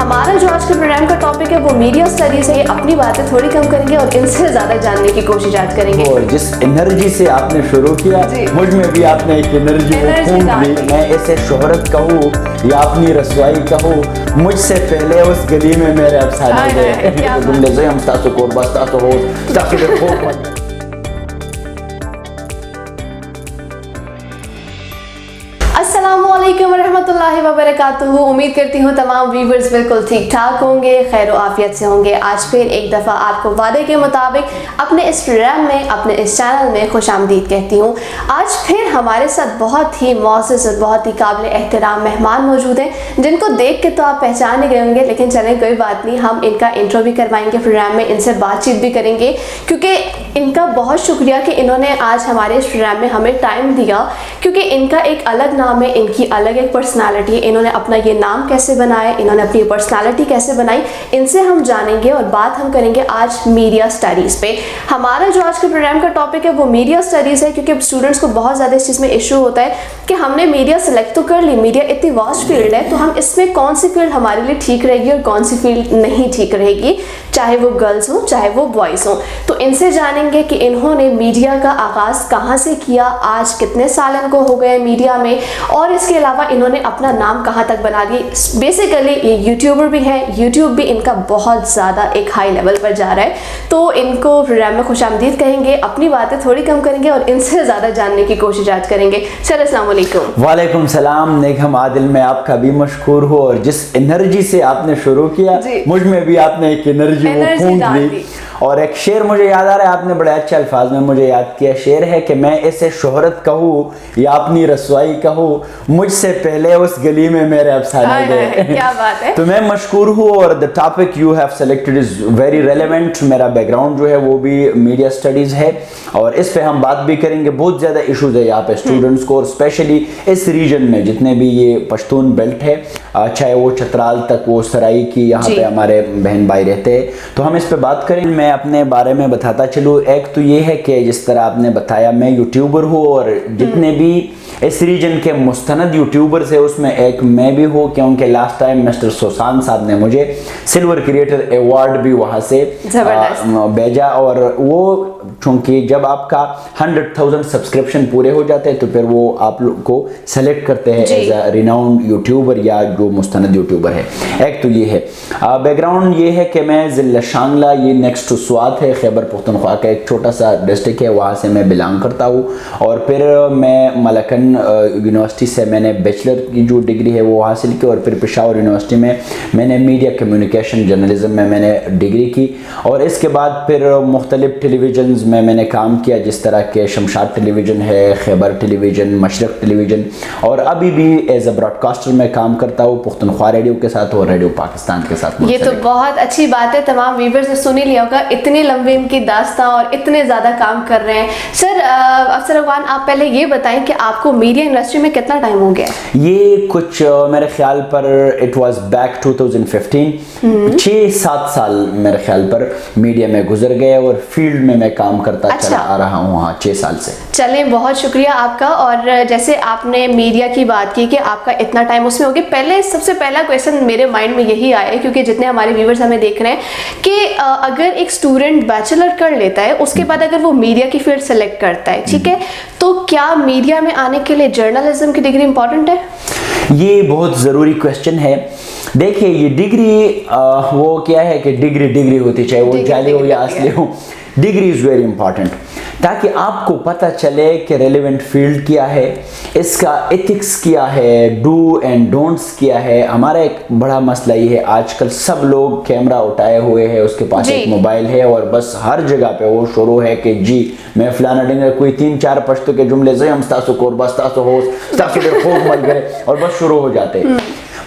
हमारा जो आज के प्रोग्राम का टॉपिक है वो मीडिया स्टडीज है। अपनी बातें थोड़ी कम करेंगे और इनसे ज्यादा जानने की कोशिश आज करेंगे। और जिस एनर्जी से आपने शुरू किया, मुझ में भी आपने एक एनर्जी फूंक दी। मैं इसे शोहरत कहूँ या अपनी रसवाई कहूँ, मुझसे पहले उस गली में मेरे अफसाने गए। जुमले से हम तासो कोरबा तासो हो ताकि देखो। अस्सलामुअलैकुम वरहमतुल्लाहि वबरकातुहू। उम्मीद करती हूँ तमाम व्यूवर्स बिल्कुल ठीक ठाक होंगे, खैर आफियत से होंगे। आज फिर एक दफ़ा आपको वादे के मुताबिक अपने इस प्रोग्राम में, अपने इस चैनल में खुशामदीद कहती हूँ। आज फिर हमारे साथ बहुत ही मौजूद और बहुत ही काबिल एहतराम मेहमान मौजूद हैं, जिनको देख के तो आप पहचान ही गए होंगे, लेकिन चलें कोई बात नहीं, हम इनका इंट्रो भी करवाएंगे प्रोग्राम में, इनसे बातचीत भी करेंगे, क्योंकि इनका बहुत शुक्रिया कि इन्होंने आज हमारे इस प्रोग्राम में हमें टाइम दिया, क्योंकि इनका एक अलग नाम है, इनकी अलग एक पर्सनालिटी है। इन्होंने अपना ये नाम कैसे बनाया, इन्होंने अपनी पर्सनालिटी कैसे बनाई, इनसे हम जानेंगे और बात हम करेंगे आज मीडिया स्टडीज़ पे। हमारा जो आज के प्रोग्राम का टॉपिक है वो मीडिया स्टडीज़ है, क्योंकि स्टूडेंट्स को बहुत ज़्यादा इस चीज़ में इशू होता है कि हमने मीडिया सेलेक्ट तो कर ली, मीडिया इतनी वास्ट फील्ड है, तो हम इसमें कौन सी फील्ड हमारे लिए ठीक रहेगी और कौन सी फील्ड नहीं ठीक रहेगी, चाहे वो गर्ल्स हो चाहे वो बॉयज़ हो। तो इनसे जानेंगे कि इन्होंने मीडिया का आगाज़ कहाँ से किया, आज कितने साल इनको हो गए मीडिया में, और इसके अलावा इन्होंने अपना नाम कहाँ तक बना ली। बेसिकली ये यूट्यूबर भी है, यूट्यूब भी इनका बहुत ज़्यादा एक हाई लेवल पर जा रहा है, तो इनको प्रोग्राम में खुशामदीद कहेंगे, अपनी बातें थोड़ी कम करेंगे और इनसे ज़्यादा जानने की कोशिश आज करेंगे। चलो अस्सलाम वालेकुम। वालेकुम सलाम। नेगम आदिल, मैं आपका भी मशकूर हूँ, और जिस एनर्जी से आपने शुरू किया, मुझ में भी आपने एक एनर्जी फूंक दी। और एक शेर मुझे याद आ रहा है, आपने बड़े अच्छे अल्फाज में मुझे याद किया। शेर है कि मैं इसे शोहरत कहूँ या अपनी रसवाई कहूँ, मुझसे पहले उस गली में मेरे अफसाने गए। क्या बात है। तो मैं मशकूर हूँ, और the topic you have selected is very relevant. मेरा बैकग्राउंड जो है वो भी मीडिया स्टडीज है, और इस पे हम बात भी करेंगे। बहुत ज़्यादा इशूज़ है यहाँ पे स्टूडेंट्स को, और स्पेशली इस रीजन में जितने भी ये पश्तून बेल्ट है, चाहे वो चतराल तक, वो सराई की, यहाँ पे हमारे बहन भाई रहते हैं, तो हम इस पे बात करें। मैं अपने बारे में बताता चलूँ। एक तो ये है कि जिस तरह आपने बताया, मैं यूट्यूबर हूँ, और जितने भी इस रीजन के मुस्तनद यूट्यूबर्स है उसमें एक मैं भी हूँ, क्योंकि लास्ट टाइम मिस्टर सोसान साहब ने मुझे सिल्वर क्रिएटर अवार्ड भी वहाँ से भेजा। और वो चूँकि जब आपका 100,000 सब्सक्रिप्शन पूरे हो जाते हैं, तो फिर वो आप लोग को सेलेक्ट करते हैं एज अ रिनाउंड यूट्यूबर या जो मुस्तनद यूट्यूबर है। एक तो ये है बैकग्राउंड, ये है कि मैं ज़िला शांगला, ये नेक्स्ट टू स्वात है, खैबर पख्तूनख्वा का एक छोटा सा डिस्ट्रिक्ट है, वहाँ से मैं बिलोंग करता हूँ। और फिर मैं मलकन यूनिवर्सिटी से मैंने बैचलर की जो डिग्री है वो हासिल की, और फिर पेशावर यूनिवर्सिटी में मैंने मीडिया कम्युनिकेशन जर्नलिज्म में मैंने डिग्री की। और इसके बाद फिर मुख्तलिफ टेलीविजन में मैंने काम किया, जिस तरह के शमशाद टेलीविज़न है, खैबर टेलीविज़न, मशरक टेलीविज़न, और अभी भी एज अ ब्रॉडकास्टर में काम करता हूँ पख्तूनख्वा रेडियो के साथ और रेडियो पाकिस्तान के साथ। ये तो बहुत अच्छी बात है, तमाम व्यूवर्स ने सुनी लिया होगा, इतने लंबे इनकी दास्तां और इतने ज़्यादा काम कर रहे हैं। सर अफसर अफगान, आप पहले ये बताएं कि आपको मीडिया इंडस्ट्री में कितना टाइम हो गया? ये कुछ मेरे ख्याल पर इट वाज बैक 2015, 6-7 साल मेरे ख्याल पर मीडिया में गुजर गए, और फील्ड में मैं काम करता चला आ रहा हूँ 6 साल से। चलें, बहुत शुक्रिया आपका। और जैसे आपने मीडिया की बात की कि आपका इतना टाइम उसमें हो गया, पहले सबसे पहला क्वेश्चन मेरे माइंड में यही आया है, क्योंकि जितने हमारे व्यूवर्स हमें देख रहे हैं कि अगर एक स्टूडेंट बैचलर कर लेता है, उसके बाद अगर वो मीडिया की फील्ड सेलेक्ट करता है, ठीक है, तो क्या मीडिया में आने के लिए जर्नलिज्म की डिग्री इंपॉर्टेंट है? ये बहुत ज़रूरी क्वेश्चन है। देखिए, ये डिग्री वो क्या है कि डिग्री होती, चाहे वो जाली हो या असली हो, डिग्री इज़ वेरी इंपॉर्टेंट, ताकि आपको पता चले कि रेलेवेंट फील्ड क्या है, इसका एथिक्स क्या है, डू एंड डोंट्स क्या है। हमारा एक बड़ा मसला ये है, आजकल सब लोग कैमरा उठाए हुए हैं, उसके पास एक मोबाइल है, और बस हर जगह पे वो शुरू है कि जी मैं फलाना डिंगर, कोई 3-4 पश्तो के जुमले से हम स्तासो कोरबा स्तासो हो स्तासो दे खूब मल गए, और बस शुरू हो जाते हैं।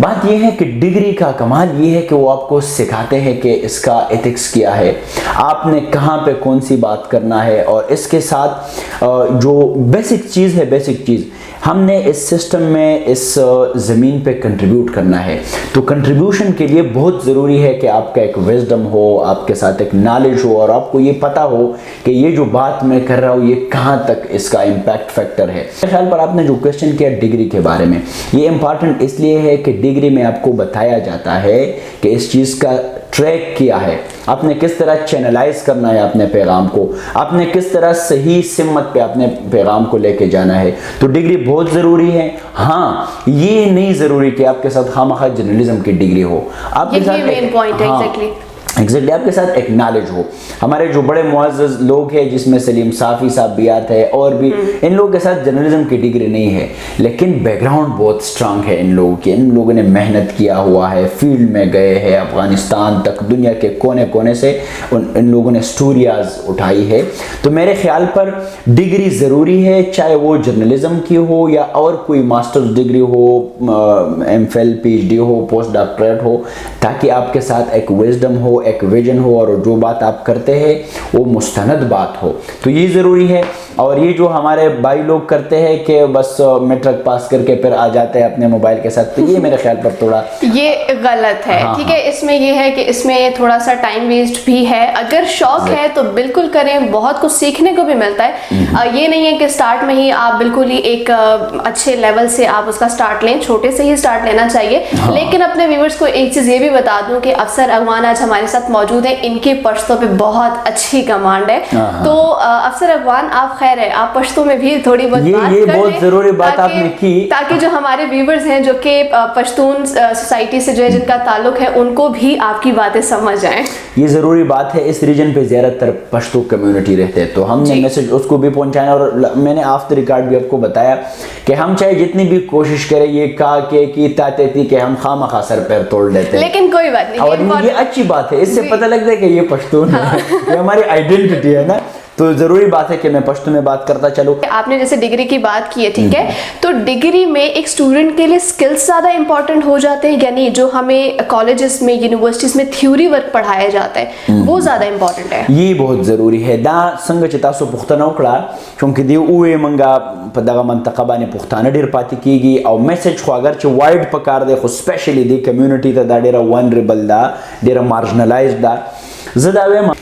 बात यह है कि डिग्री का कमाल ये है कि वो आपको सिखाते हैं कि इसका एथिक्स क्या है, आपने कहाँ पे कौन सी बात करना है, और इसके साथ जो बेसिक चीज़ है, बेसिक चीज़ हमने इस सिस्टम में, इस ज़मीन पे कंट्रीब्यूट करना है। तो कंट्रीब्यूशन के लिए बहुत ज़रूरी है कि आपका एक विजडम हो, आपके साथ एक नॉलेज हो, और आपको ये पता हो कि ये जो बात मैं कर रहा हूँ ये कहाँ तक इसका इम्पैक्ट फैक्टर है। मेरे ख्याल पर आपने जो क्वेश्चन किया डिग्री के बारे में, ये इम्पॉर्टेंट इसलिए है कि डिग्री में आपको बताया जाता है कि इस चीज़ का ट्रैक किया है, आपने किस तरह चैनलाइज करना है अपने पैगाम को, आपने किस तरह सही सिमत पे अपने पैगाम को लेके जाना है। तो डिग्री बहुत ज़रूरी है। हाँ, ये नहीं ज़रूरी कि आपके साथ खामखा जर्नलिज्म की डिग्री हो, आपके साथ मेन पॉइंट है। एग्जैक्टली आपके साथ एक नॉलेज हो। हमारे जो बड़े मुअज़्ज़ज़ लोग हैं, जिसमें सलीम साफ़ी साहब भी आते हैं और भी, इन लोगों के साथ जर्नलिज्म की डिग्री नहीं है, लेकिन बैकग्राउंड बहुत स्ट्रांग है इन लोगों की। इन लोगों ने मेहनत किया हुआ है, फील्ड में गए हैं, अफ़गानिस्तान तक, दुनिया के कोने कोने से इन लोगों ने स्टोरियाज उठाई है। तो मेरे ख्याल पर डिग्री ज़रूरी है, चाहे वो जर्नलिज्म की हो या और कोई मास्टर्स डिग्री हो, MPhil PhD हो, पोस्ट डॉक्टरेट हो, ताकि आपके साथ एक विजडम हो, एक विजन हो और जो बात आप करते हैं वो मुस्तनद बात हो। तो ये ज़रूरी है। और ये जो हमारे भाई लोग करते हैं कि बस मैट्रिक पास करके फिर आ जाते हैं अपने मोबाइल के साथ, तो ये मेरे ख्याल पर थोड़ा ये गलत है। हाँ, ठीक है, इसमें ये है कि इसमें थोड़ा सा टाइम वेस्ट भी है। अगर शौक है तो बिल्कुल करें, बहुत कुछ सीखने को भी मिलता है। ये नहीं है कि स्टार्ट में ही आप बिल्कुल ही एक अच्छे लेवल से आप उसका स्टार्ट लें, छोटे से ही स्टार्ट लेना चाहिए। लेकिन अपने व्यूवर्स को एक चीज़ ये भी बता दूं कि अफसर अगवान आज हमारे साथ मौजूद है, इनकी पश्तो पे बहुत अच्छी कमांड है। तो अफसर अगवान, आप खैर है, आप पश्तो में भी थोड़ी बहुत बात ये कर बहुत लें, ज़रूरी बात आपने की, ताकि जो हमारे व्यूवर्स हैं जो कि पश्तून सोसाइटी से जो है जिनका ताल्लुक है, उनको भी आपकी बातें समझ आए। ये ज़रूरी बात है। इस रीजन पे ज़्यादातर पश्तो कम्युनिटी रहते हैं, तो हमने मैसेज उसको भी पहुंचाना। और मैंने ऑफ द रिकॉर्ड भी आपको बताया कि हम चाहे जितनी भी कोशिश करें, ये का के की ताते थी कि हम खामखा सर पैर तोड़ लेते हैं, लेकिन कोई बात नहीं, और ये अच्छी बात है। इससे पता लगता है कि ये पश्तून है, ये हमारी आइडेंटिटी है ना। तो ज़रूरी बात है कि मैं पश्तो में बात करता चलूँ। आपने जैसे डिग्री की बात की है, ठीक है, तो डिग्री में एक स्टूडेंट के लिए स्किल्स ज़्यादा इंपॉर्टेंट हो जाते हैं, यानी जो हमें कॉलेजेस में, यूनिवर्सिटीज़ में थ्योरी वर्क पढ़ाया जाता है वो ज़्यादा इंपॉर्टेंट है। ये बहुत ज़रूरी है। दा संग चिता सो पुख्तना उकड़ा, क्योंकि दी उवे मंगा पदगा मंतखा बाने पुख्ताना डेर पाती कीगी, और मैसेज खो अगर च वाइड पकार दे, खो स्पेशली दी कम्युनिटी ता दा डेरा वनरेबल दा, डेरा मार्जिनलाइज्ड दा, ज़दावे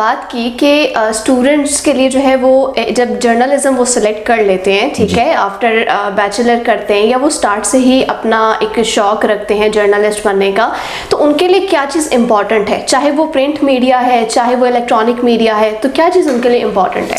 बात की कि स्टूडेंट्स के लिए जो है वो जब जर्नलिज्म वो सिलेक्ट कर लेते हैं, ठीक है, आफ्टर बैचलर करते हैं या वो स्टार्ट से ही अपना एक शौक रखते हैं जर्नलिस्ट बनने बनने का, तो उनके लिए क्या चीज़ इंपॉर्टेंट है, चाहे वो प्रिंट मीडिया है चाहे वो इलेक्ट्रॉनिक मीडिया है, तो क्या चीज़ उनके लिए इंपॉर्टेंट है?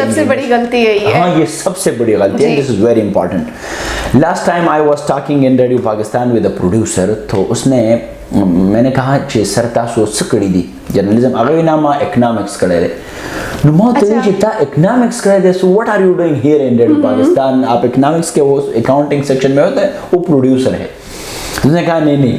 सबसे बड़ी गलती है ये. हाँ, ये सबसे बड़ी गलती है. This is very important. Last time I was talking in radio Pakistan with a producer, तो उसने मैंने कहा कि सर तासो सकड़ी दी जर्नलिज्म अगर नामा इकोनॉमिक्स करे रे नो मो तो ये ता इकोनॉमिक्स करे दे. So what are you doing here in radio Pakistan? आप इकोनॉमिक्स के वो अकाउंटिंग सेक्शन में होते हैं, वो प्रोड्यूसर है. उसने कहा नहीं